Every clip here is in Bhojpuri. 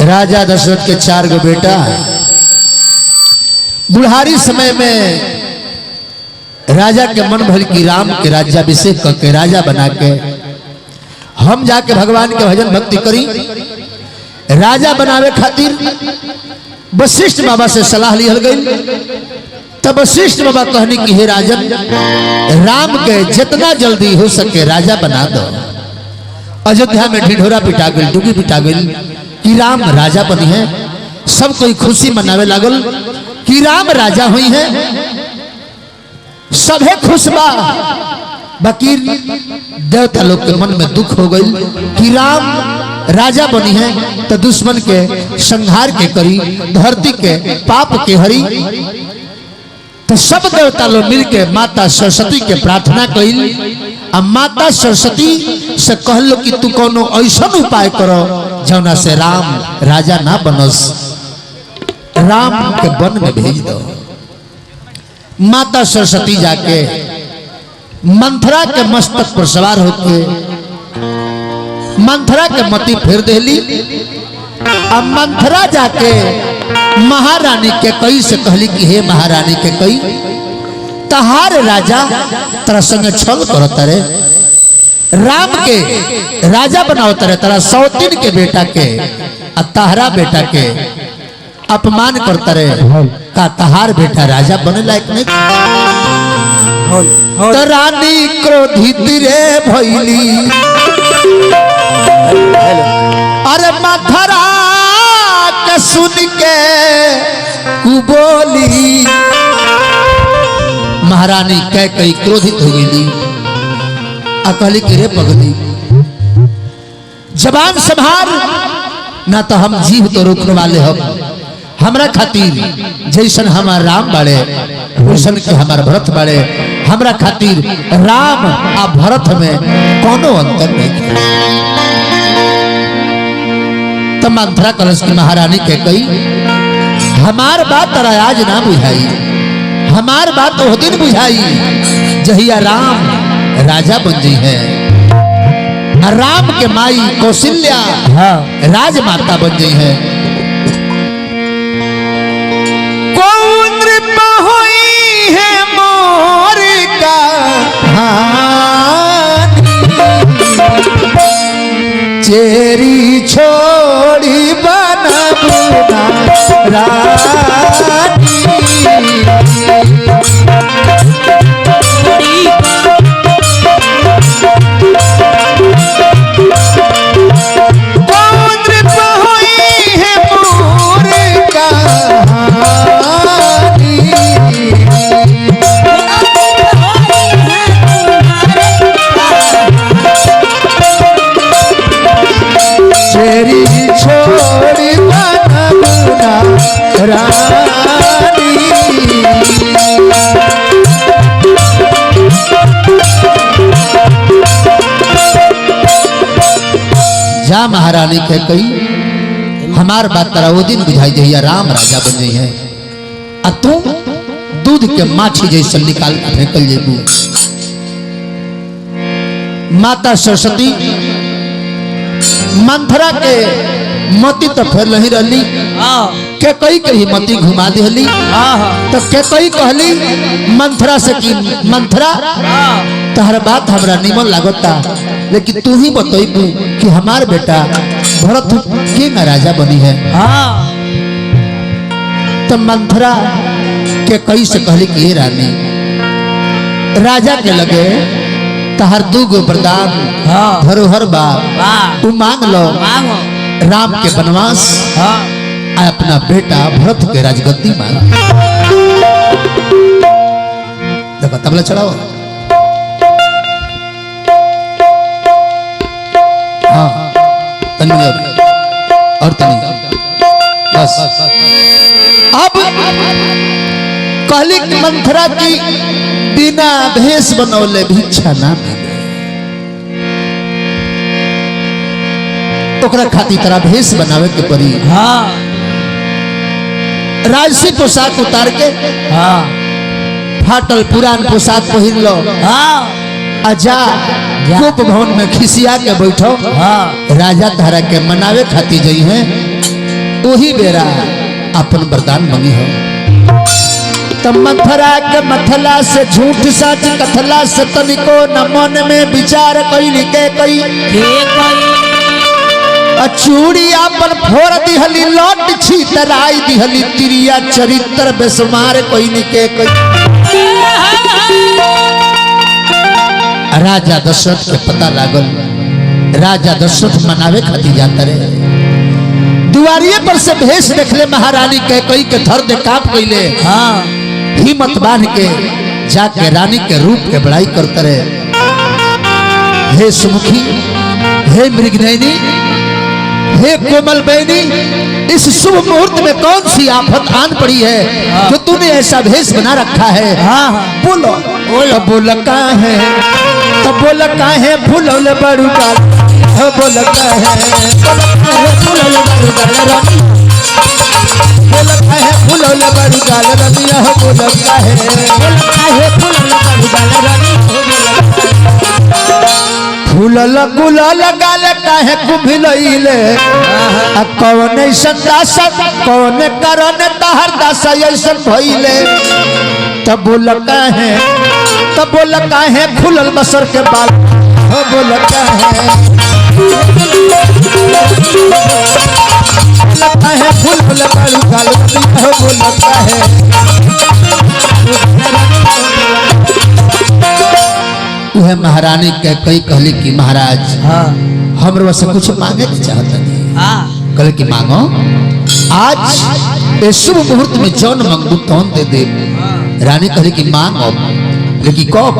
राजा दशरथ के 4 गो बेटा बुढ़ारी समय में राजा के मन भर की राम के राज्याभिषेक करके राजा बना के हम जाके भगवान के भजन भक्ति करी। राजा बनावे खातिर वशिष्ठ बाबा से सलाह लिहल गई। तब वशिष्ठ बाबा कहने की हे राजन, राम के जितना जल्दी हो सके राजा बना दो। अयोध्या में ढिढोरा पिटा गई, डुगी पिटा गई कि राम राजा बनी है। सब कोई खुशी मनावे लागल कि राम राजा हुई है, सभे खुश बा। बाकी देवता लोग के मन में दुख हो गई कि राम राजा बनी है तो दुश्मन के संहार के करी, धरती के पाप के हरी। तो सब देवता लोग मिलके माता सरस्वती के प्रार्थना कइल। अब माता सरस्वती से कहलो कि तू कोनो ऐसा उपाय करो जौना से राम राजा ना बनस, राम के वन में भेज दो। माता सरस्वती जाके मंथरा के मस्तक पर सवार होके मंथरा के मती फेर देली। अब मंथरा जाके महारानी के कई से कहली कि हे महारानी के कई, तहार राजा तेरा संग छल करता रे, राम के राजा बनावता रे, तेरा सौतीन के बेटा के आ तहरा बेटा के अपमान करता रे। का तहार बेटा राजा बने लायक नहीं? तो रानी क्रोधित रे भैली, अरे मथुरा के सुन के कुबोली। महारानी कह कई क्रोधित हो गई आ कहली कि रे पगली, जबान संभाल ना तो हम जीव तो रोकने वाले हम। हमरा खातिर जैसन हमार राम बाड़े वैसन के हमार भरत बाड़े। हमरा खातिर राम आ भरत में कोनो अंतर नहीं। तो मंथरा कलश की महारानी के कही, हमार बात तेरा आज ना बुझाई, हमार बात तो दिन बुझाई जहिया राम राजा बन जी है। राम के माई कौशल्या राजमाता बन गई है। चेरी छोड़ी बनबुना रानी, जा महारानी कह कही, हमार बात तेरा वो दिन बुझाई जहिया राम राजा बन गई है। आ तू दूध के माछी जैसे निकाल के फेंकल जेबू। माता सरस्वती मंथरा के मती तो फिर नहीं रही, के कई कही मती घुमा दिली। तो के कई कहली मंथरा से कि मंथरा तहर बात हमरा निमन लागता, लेकिन तू ही बतैबू कि हमार बेटा भरत के न राजा बनी है। तो मंथरा के कई से कहली कि हे रानी, राजा के लगे तहर 2 गो वरदान धरोहर बा, तू मांग लो। राम के वनवास आ अपना बेटा भरत के राजगद्दी मांग। देखो तबला चढ़ाओ। हाँ तनी और तनी बस। अब कहली मंथरा की बिना भेष बनौले भिक्षा ना मिले, ओकरा खातिर तेरा भेष बनावे के पड़ी। राजसी पोशाक उतार के फाटल पुरान पोशाक पहिर लो। आजा गोप भवन में खिसिया के बैठो। राजा तारा के मनावे खातिर जई है। वही बेरा अपन वरदान मंगी हो। तब मथरा के मथला से झूठ सच कथला से तनिको न मन में विचार कई के कई चूड़ी अपन फोड़ दिहली लौट छी तराई दिहली तिरिया चरित्र बेसुमार कोई निके कोई। राजा दशरथ के पता लागल। राजा दशरथ मनावे खातिर जाता रहे। दुआरिये पर से भेष देखले महारानी के कोई के धर दे काप गईले। हाँ हिम्मत बांध के जाके रानी के रूप के बड़ाई करते रहे। हे सुमुखी, हे मृगनयनी, हे कोमल बहनी, इस शुभ मुहूर्त में कौन सी आफत आन पड़ी है जो तूने ऐसा भेष बना रखा है? बोलो बोल का है तो बोल का है फूलौल बड़ू गाल बोल का है फूलौल बड़ू गाल रानी बोल का है फूलौल बड़ू गाल रानी बोल का है फूलौल बड़ू गाल रानी फूलल गुलाल गाल काहे कुभिलइले कौन संदास कौन करन तहर दास ऐसन भइले तब बोल काहे फूलल बसर के बाल हो बोल काहे फूलल बालू गाल हो बोल काहे। वह महारानी के कई कहली कि महाराज हमरो से कुछ मांगे के चाहता नहीं। कहले कि मांगो, आज ए शुभ मुहूर्त में जौन मंगू तौन दे दे। रानी कहली कि मांगो, लेकिन कब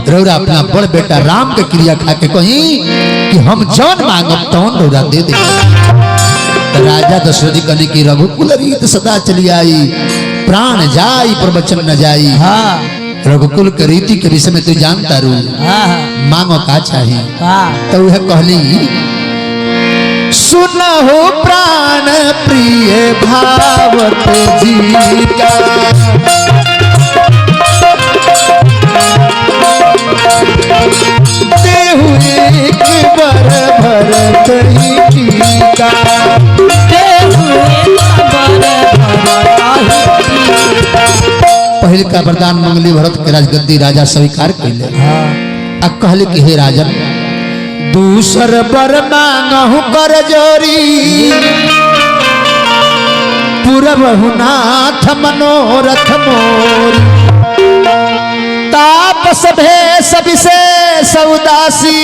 रौरा अपना बड़ बेटा राम के क्रिया खा के कही कि हम जौन मांगब तौन रौरा दे दे। तो राजा दशरथ कहली कि रघुकुल रीत सदा चली आई, प्राण जाई पर वचन न जाई। रघुकुल के रीति के विषय में तू जानता रू। मांगो का चाहिए? तो वह कहली सुनहो प्राण प्रिय भावत जी का देहु एक बर भरत ही का पहल का वरदान मंगली भरत के राजगद्दी राजा स्वीकार कैले। अब कहले कि हे राजन दूसर बर मांगहु कर जोरी पुरबहुनाथ मनोरथ मोरी तापस भेष विशेष उदासी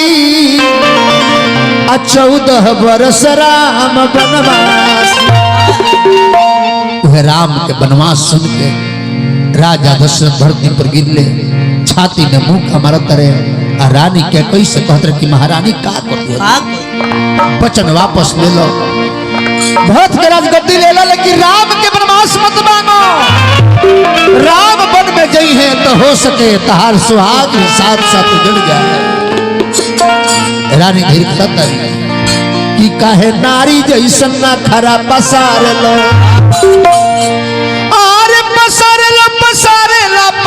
14 वर्ष राम वनवास। वह राम के वनवास सुन के राजा दशरथ धरती पर गिरले, छाती में मुंह का मारत रहे। रानी के कैसे कहत रहे कि महारानी का करती वचन वापस ले लो, भरत के राजगद्दी ले लो, लेकिन राम के वनवास मत मांगो। राम वन में जई है तो हो सके तहार सुहाग साथ साथ जुड़ जाए। रानी धीर खतर कि काहे नारी जैसन ना खरा पसार लो और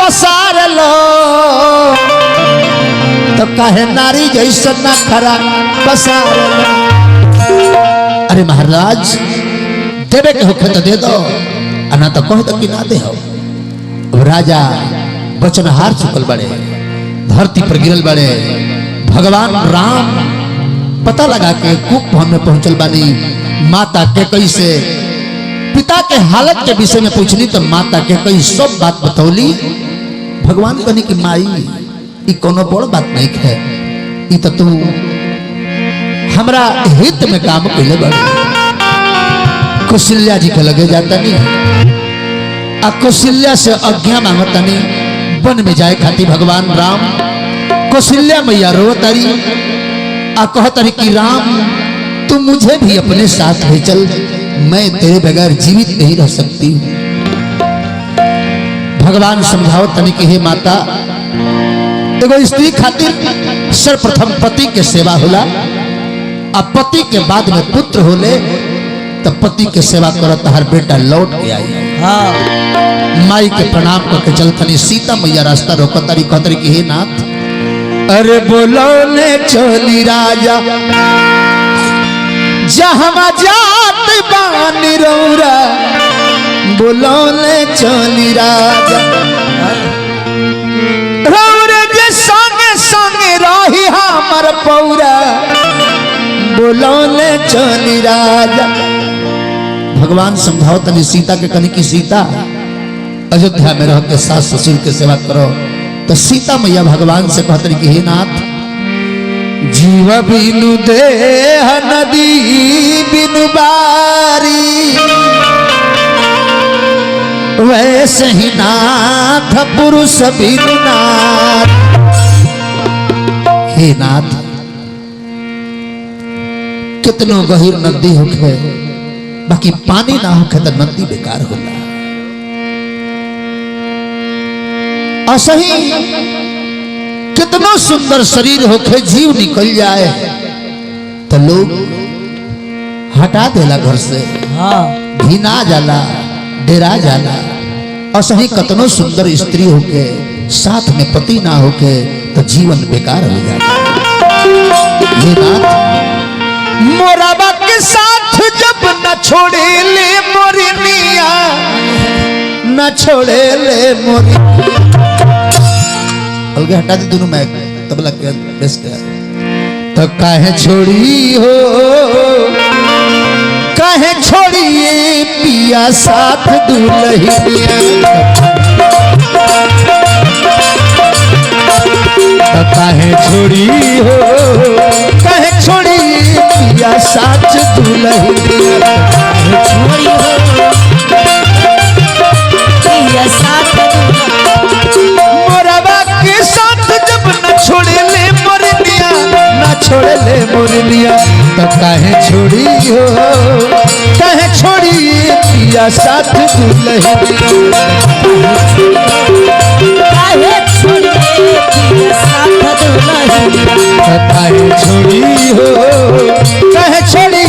पसार लो तो काहे नारी जैसन ना खरा पसार लो। अरे महाराज देवे के होखे तो दे दो, अना तो कह दो कि ना दे हो। राजा वचन हार चुकल बड़े, धरती पर गिरल बड़े। भगवान राम पता लगा के कुक भवन में पहुंचल बानी। माता के कैसे पिता के हालत के विषय में पूछली तो माता के कई सब बात बतौली। भगवान कहनी कि माई ई कोनो बड़ बात नहीं है, ई तो तू हमरा हित में काम कैले बड़ी। कौशल्या जी के लगे जाता नहीं, आ कौशल्या से आज्ञा मांगता नहीं वन में जाए खातिर। भगवान राम कौशल्या मैया रोतारी आ कहतारी कि राम तू मुझे भी अपने साथ ले चल, मैं तेरे बगैर जीवित नहीं रह सकती। भगवान समझाओ तनी कि हे माता, एगो स्त्री खातिर सर्वप्रथम पति के सेवा होला, आ पति के बाद में पुत्र होले तो पति के सेवा करत हर बेटा लौट के आई। माई के प्रणाम करके चलतनी। सीता मैया रास्ता रोकतारी, कहतरी कि हे नाथ अरे बोलो ने चली राजा जहाँ जात बानी बुलौले चली राजा रौरे जे संगे संगे रही हमर पौरा बुलौले चली राजा। भगवान समझाओ तनी सीता के कनी की सीता अयोध्या में रह के सास ससुर के सेवा करो। तो सीता मैया भगवान से कहते कि हे नाथ जीव बिनु देह नदी बिनु बारी वैसे ही नाथ पुरुष बिनु नाथ। हे नाथ कितनो गहीर नदी होखे बाकी पानी ना होखे तो नदी बेकार होला। असही कितनो सुंदर शरीर होके जीव निकल जाए तो लोग हटा देला घर से, घिना जाला डेरा जाला। असही कितनो सुंदर स्त्री होके साथ में पति ना होके तो जीवन बेकार हो जाता। ये नाथ मोराबा के साथ जब न छोड़े ले मोरनिया न छोड़े ले मोरनिया। अलगे हटा दे दोनों मैक तबला के बेस के। तो काहे छोड़ी हो काहे छोड़िए पिया साथ दुल्हनिया। तो काहे छोड़ी हो काहे छोड़िए पिया साथ दुल्हनिया। छोड़ी हो पिया साथ छोड़े ले मोरनिया ना छोड़े ले मोरनिया। तो काहे छोड़ी हो काहे छोड़ी पिया साथ दुल्हनिया। काहे छोड़ी पिया साथ दुल्हनिया। काहे छोड़ी हो काहे छोड़ी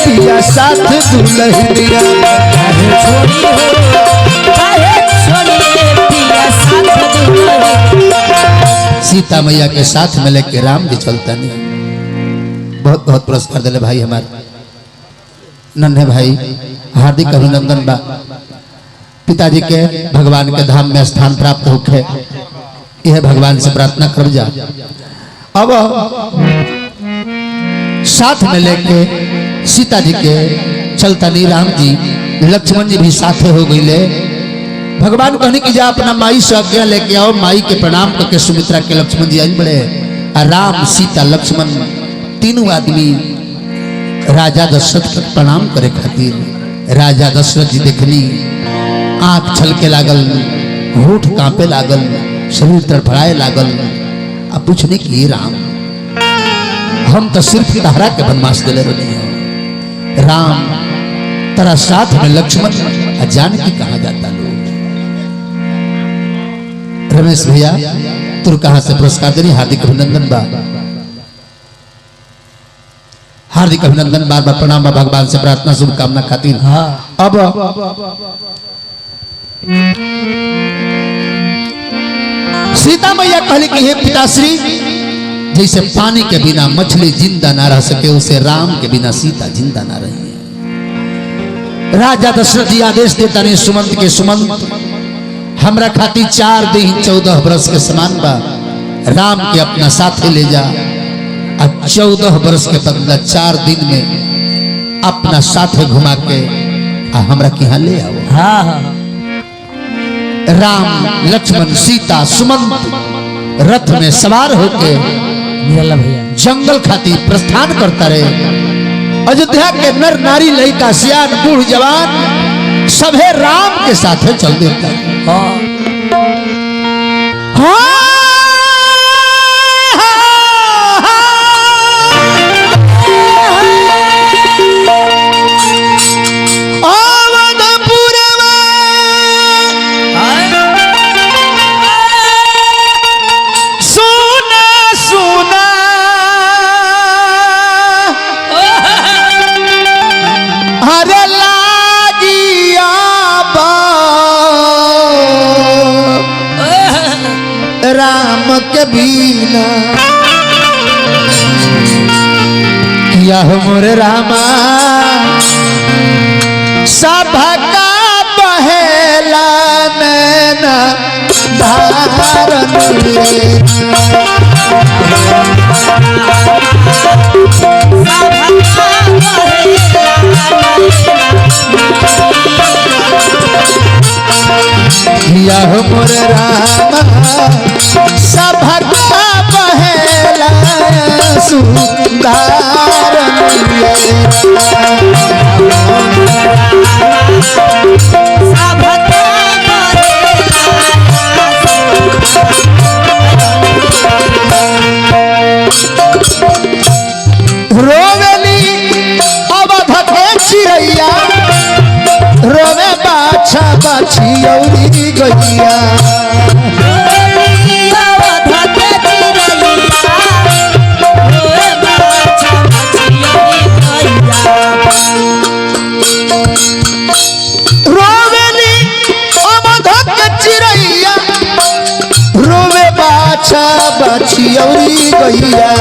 पिया साथ दुल्हनिया। काहे छोड़ी हो काहे छोड़ी पिया साथ दुल्हनिया। सीता मैया के साथ में लेके राम भी चलता नहीं। बहुत बहुत पुरस्कार दिले भाई हमारे नन्हे भाई हार्दिक अभिनंदन बा। पिताजी के भगवान के धाम में स्थान प्राप्त होके यह भगवान से प्रार्थना कर जा। अब साथ में लेके सीता जी के चलता नहीं राम जी लक्ष्मण जी भी साथ हो गई। भगवान कहने की जा अपना माई से आज्ञा लेके आओ। माई के प्रणाम करके सुमित्रा के लक्ष्मण जी आज बड़े राम सीता लक्ष्मण तीनों आदमी राजा दशरथ के प्रणाम करे खातिर। राजा दशरथ जी देखली आंख छलके लागल होठ कांपे लागल शरीर तड़फड़ाए लागल। अब पूछने की राम हम तो सिर्फ तारा के बनवास दिले बनी राम तेरा साथ में लक्ष्मण जान की कहा जाता लोग। रमेश भैया तुर कहा से पुरस्कार देनी हार्दिक अभिनंदन बा। हार्दिक अभिनंदन बार बार प्रणाम बा। भगवान से प्रार्थना शुभकामना खातिर। अब सीता मैया कहली कि हे पिताश्री जैसे पानी के बिना मछली जिंदा ना रह सके उसे राम के बिना सीता जिंदा ना रही। राजा दशरथ जी आदेश देता नहीं सुमंत के सुमंत हमरा खातिर 4 दिन 14 वर्ष के समान बा। राम के अपना साथे ले जा। अब 14 वर्ष के बदला 4 दिन में अपना साथे घुमा के हमरा के यहाँ ले आओ। हाँ। राम लक्ष्मण सीता सुमंत रथ में सवार होके जंगल खातिर प्रस्थान करता रहे। अयोध्या के नर नारी लड़का सियान बूढ़ जवान सभे राम के साथ चल देता है। राम के बिना किया हो मोरे रामा सभा का बहेला नैना या हो मोर रामा सभका बहेला सुंदर रोवेली अवध के चिड़ैया रोवे बाछा बाछी औरी गैया रोवेली अवध के चिड़ैया रोवे बाछा बाछी औरी गैया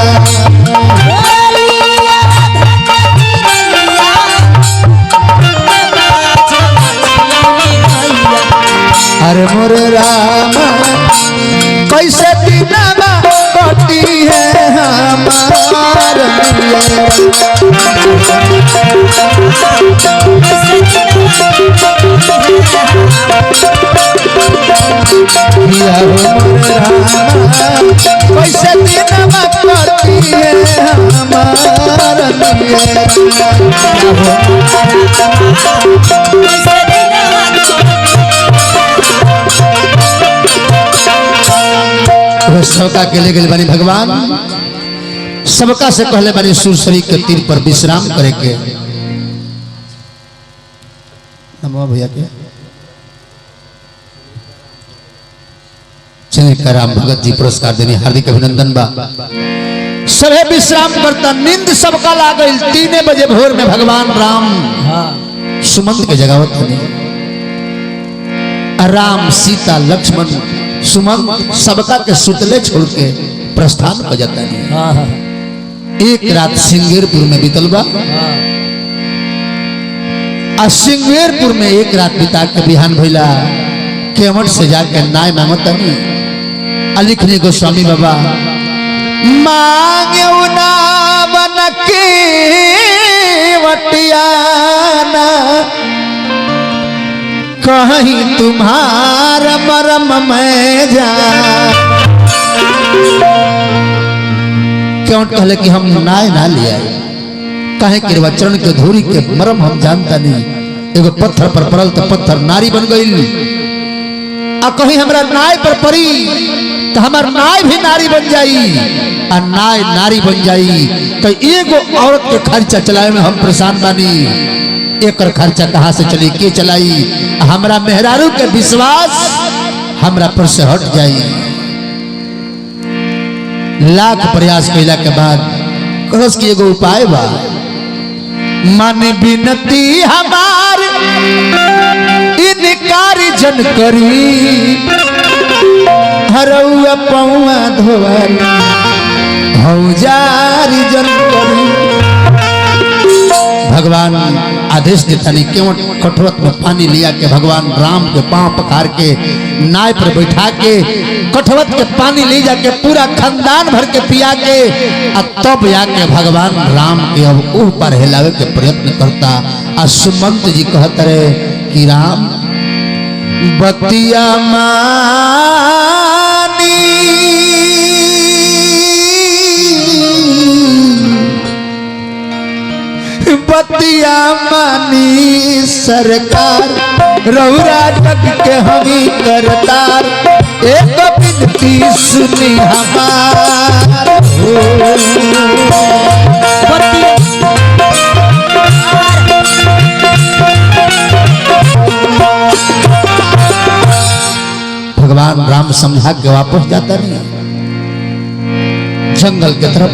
अरे मोर रामा कैसे दिनमा कटी है हमार या मोर रामा कैसे दिनमा कटी है हमार सबका के ले गए बानी भगवान सबका से कहले बानी सुरसरी के तीर पर विश्राम करे के नमो भैया के चले राम भगत जी पुरस्कार देने हार्दिक अभिनंदन बा सभे विश्राम करता नींद सबका लागल 3 बजे भोर में भगवान राम सुमंत के जगावत हनी राम सीता लक्ष्मण सुमंत सबका के सुतले छोड़ के प्रस्थान कर जाता है एक रात सिंगेरपुर में बीतल बा सिंगेरपुर में एक रात बिता के बिहान भइला केवट से जाके नाय मांगतनी लिखने गोस्वामी बाबा मांगे ना बन के वटियाना कहीं तुम्हारा मरम में जा क्यों कहले कि हम नाय ना ले आए कहे कि चरण के धूरी के मरम हम जानता नहीं एगो पत्थर पर पड़ल तो पत्थर नारी बन गई आ कहीं हमरा नाय पर पड़ी तो हमार नाय भी नारी बन जाई आ नाय नारी बन जाई तो एगो औरत के खर्चा चलाए में हम परेशान बानी एकर खर्चा कहाँ से चली के चलाई हमरा मेहरारू के विश्वास हमरा पर से हट जाई लाख प्रयास कैला के बाद कहस की एगो उपाय बा मन बिनती हमार इनकार जन करी हरौआ पौआ धोवारी हौजारी जन करी भगवान आदेश देता नहीं क्यों कठवत में पानी लिया के भगवान राम के पांव पखार के नाय पर बैठा के कठवत के पानी ले जाके पूरा खानदान भर के पिया के तब आके भगवान राम के अब ऊह पर हिलावे के प्रयत्न करता सुमंत जी कहते रहे कि राम बतिया मानी बतिया मानी सरकार रहुरा जग के हमी करतार एक बिनती सुनी हमार भगवान राम समझा के वापस जाता नहीं जंगल के तरफ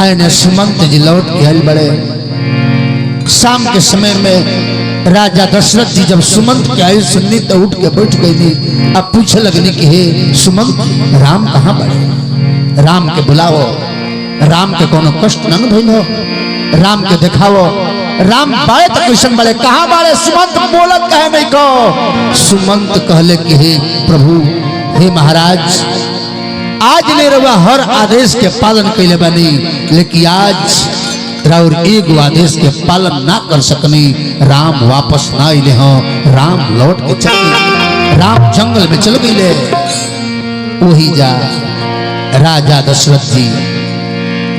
आए सुमंत जी लौट के हल बड़े शाम के समय में राजा दशरथ जी जब सुमंत की आयु सुननी तो उठ के बैठ गई थी अब पूछे लगने की हे सुमंत राम कहाँ बड़े राम के बुलाओ राम के कोनो कष्ट न भइल हो राम के देखाओ राम बाड़े तक क्वेश्चन बाड़े कहाँ बाड़े सुमंत बोलत कहे नहीं को सुमंत कहले कि हे प्रभु हे महाराज आज ने रवा हर आदेश के पालन कैले बनी लेकिन आज राउर एक आदेश के पालन ना कर सकनी राम वापस ना आइले हो राम लौट के चल गए राम जंगल में चल गए वही जा राजा दशरथ जी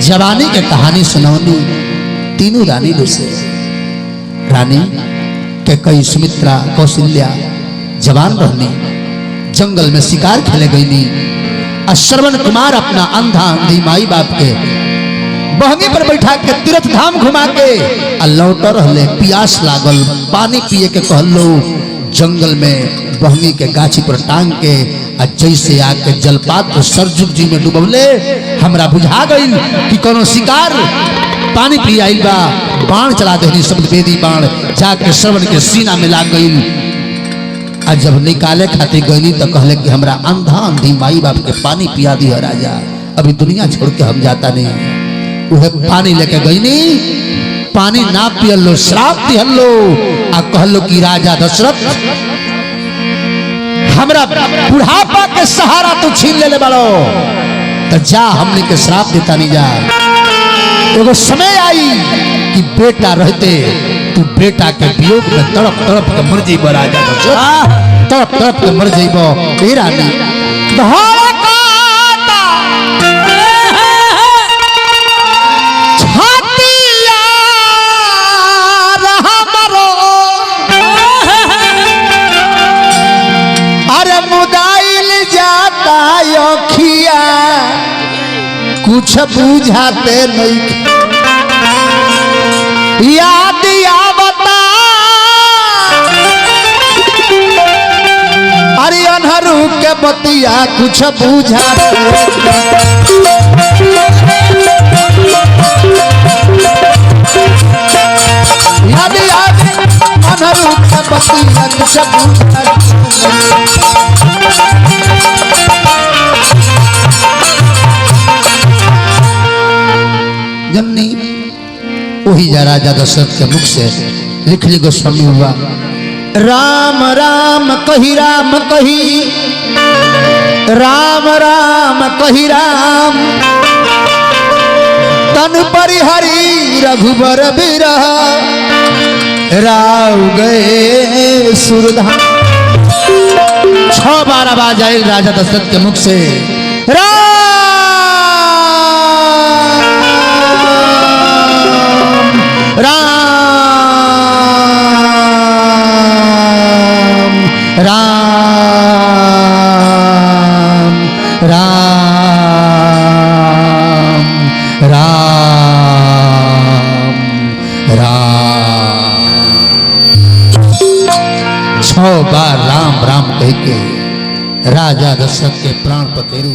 जवानी के कहानी सुनौनी तीनों रानी से रानी के कई सुमित्रा कौशल्या जवान रहनी जंगल में शिकार खेले गई श्रवण कुमार अपना अंधा अंधी माई बाप के बहंगी पर बैठा के तीर्थ धाम घुमा के लौट रहले प्यास लागल पानी पिए के कहलो जंगल में बहंगी के गाछी पर टांग के जैसे आके जलपात तो सरजुग जी में डूबले हमरा बुझा गई कि कोनो शिकार पानी पी आइल बा बाण चला देनी शब्द वेदी बाण जाके श्रवण के सीना में लाग गई आज जब निकाले खातिर गईनी तो कहले कि हमरा अंधा अंधी माई बाप के पानी पिया दी है राजा अभी दुनिया छोड़ के हम जाता नहीं उहे पानी लेके गईनी पानी ना पियलो श्राप दिहलो आ कहलो कि राजा दशरथ हमरा बुढ़ापा के सहारा तू छीन ले बाड़ो तो जा हमने के श्राप देता नहीं जा एगो समय आई कि बेटा रहते तू बेटा के वियोग में तड़प तड़प के मर जइबो राजा तड़प तड़प के मर जइबो ए रानी छातिया रहमरो अरे मुदाइल जाता अखिया कुछ बुझाते नहीं याद आवता अरे अनहरू के बतिया कुछ बुझाते याद अनहरू के बतिया कुछ बुझाते जन्नी वही जा राजा दशरथ के मुख से लिख ली गोस्वामी हुआ राम राम कही राम राम कही राम तन परिहरी रघुबर बिरह राव गए सुरधाम 6 बार आवाज आई राजा दशरथ के मुख से राम राम राम राम राम 6 बार राम राम कह के राजा दशरथ के प्राण पखेरु